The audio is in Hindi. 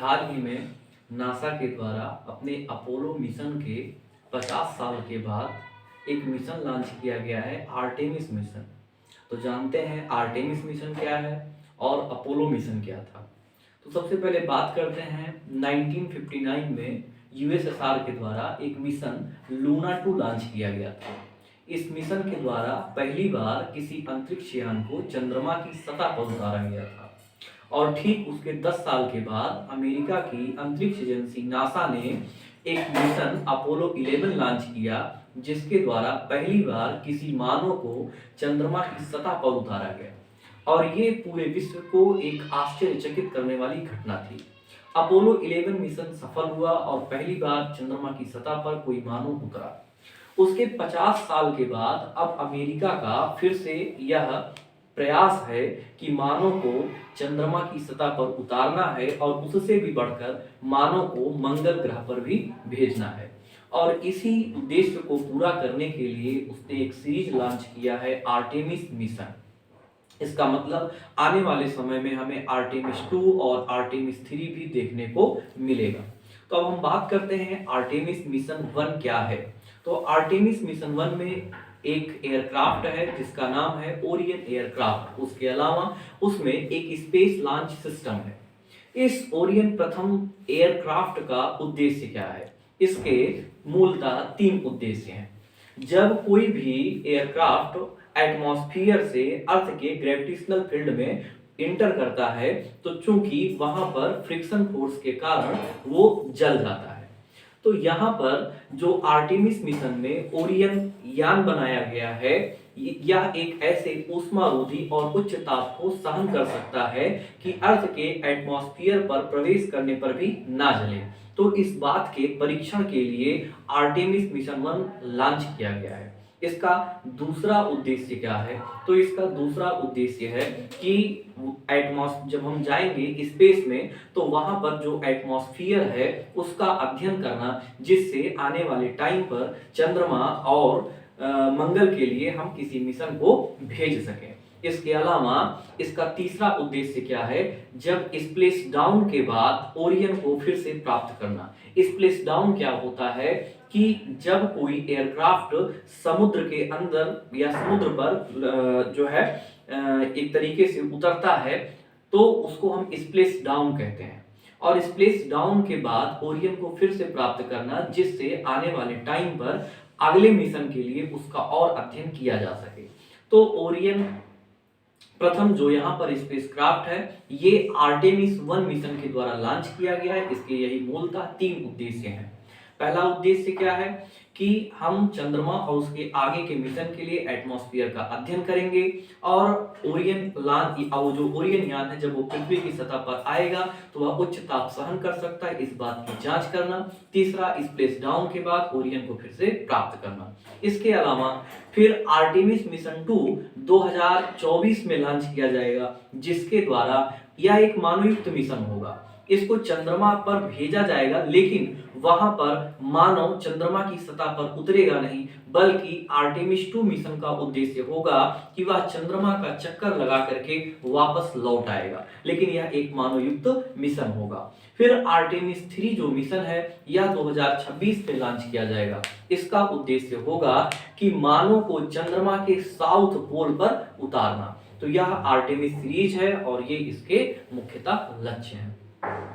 हाल ही में नासा के द्वारा अपने अपोलो मिशन के 50 साल के बाद एक मिशन लॉन्च किया गया है, आर्टेमिस मिशन। तो जानते हैं आर्टेमिस मिशन क्या है और अपोलो मिशन क्या था। तो सबसे पहले बात करते हैं 1959 में यूएसएसआर के द्वारा एक मिशन लूना 2 लॉन्च किया गया था। इस मिशन के द्वारा पहली बार किसी अंतरिक्ष यान को चंद्रमा की सतह पर उतारा गया था और ठीक उसके 10 साल के बाद अमेरिका की अंतरिक्ष एजेंसी नासा ने एक मिशन अपोलो 11 लॉन्च किया, जिसके द्वारा पहली बार किसी मानव को चंद्रमा की सतह पर उतारा गया और ये पूरे विश्व को एक आश्चर्यचकित करने वाली घटना थी। अपोलो 11 मिशन सफल हुआ और पहली बार चंद्रमा की सतह पर कोई मानव उतरा। उसके 50 साल के बाद अब अमेरिका का फिर से यह प्रयास है कि मानव को चंद्रमा की सतह पर उतारना है और उससे भी बढ़कर मानव को मंगल ग्रह पर भी भेजना है। और इसी उद्देश्य को पूरा करने के लिए उसने एक सीरीज लॉन्च किया है, आर्टेमिस मिशन। इसका मतलब आने वाले समय में हमें आर्टेमिस 2 और आर्टेमिस 3 भी देखने को मिलेगा। तो अब हम बात करते हैं आर्टेमिस मिशन 1 क्या है। तो आर्टेमिस मिशन 1 में एक एयरक्राफ्ट है जिसका नाम है ओरियन एयरक्राफ्ट। उसके अलावा उसमें एक स्पेस लॉन्च सिस्टम है। इस ओरियन प्रथम एयरक्राफ्ट का उद्देश्य क्या है? इसके मूलतः 3 उद्देश्य हैं। जब कोई भी एयरक्राफ्ट एटमॉस्फेयर से अर्थ के ग्रेविटेशनल फील्ड में इंटर करता है तो चूंकि वहां पर फ्रिक्शन फोर्स के कारण वो जल जाता है। तो यहाँ पर जो आर्टेमिस मिशन में ओरियन यान बनाया गया है, यह एक ऐसे ऊष्मारोधी और उच्च ताप को सहन कर सकता है कि अर्थ के एटमॉस्फेयर पर प्रवेश करने पर भी ना जले। तो इस बात के परीक्षण के लिए आर्टेमिस मिशन 1 लॉन्च किया गया है। इसका दूसरा उद्देश्य क्या है? तो इसका दूसरा उद्देश्य है कि जब हम जाएंगे स्पेस में तो वहां पर जो एटमॉस्फेयर है उसका अध्ययन करना, जिससे आने वाले टाइम पर चंद्रमा और मंगल के लिए हम किसी मिशन को भेज सकें। इसके अलावा इसका तीसरा उद्देश्य क्या है? जब स्प्लेश डाउन के बाद ओरियन को फिर से प्राप्त करना। स्प्लेश डाउन क्या होता है कि जब कोई एयरक्राफ्ट समुद्र के अंदर या समुद्र पर जो है एक तरीके से उतरता है तो उसको हम स्प्लेश डाउन कहते हैं। और स्प्लेश डाउन के बाद ओरियन को फिर से प्राप्त करना, जिससे आने वाले टाइम पर अगले मिशन के लिए उसका और अध्ययन किया जा सके। तो ओरियन प्रथम जो यहाँ पर स्पेसक्राफ्ट है, ये आर्टेमिस 1 मिशन के द्वारा लॉन्च किया गया है। इसके यही मूलतः 3 उद्देश्य हैं। पहला उद्देश्य क्या है कि हम चंद्रमा और उसके आगे के मिशन के लिए एटमॉस्फेयर का अध्ययन करेंगे और जो ओरियन यान है जब वो पृथ्वी की सतह पर आएगा तो वह उच्च ताप सहन कर सकता है, इस बात की जांच करना। तीसरा, स्प्लेश डाउन के बाद ओरियन को फिर से प्राप्त करना। इसके अलावा फिर आर्टेमिस मिशन 2 2024 में लॉन्च किया जाएगा, जिसके द्वारा यह एक मानवयुक्त मिशन होगा। इसको चंद्रमा पर भेजा जाएगा, लेकिन वहां पर मानव चंद्रमा की सतह पर उतरेगा नहीं, बल्कि आर्टेमिस 2 मिशन का उद्देश्य होगा कि वह चंद्रमा का चक्कर लगा करके वापस लौट आएगा, लेकिन यह एक मानवयुक्त मिशन होगा। फिर आर्टेमिस 3 जो मिशन है यह 2026 में लॉन्च किया जाएगा। इसका उद्देश्य होगा कि मानव को चंद्रमा के साउथ पोल पर उतारना। तो यह आर्टेमिस सीरीज है और ये इसके मुख्यतः लक्ष्य हैं।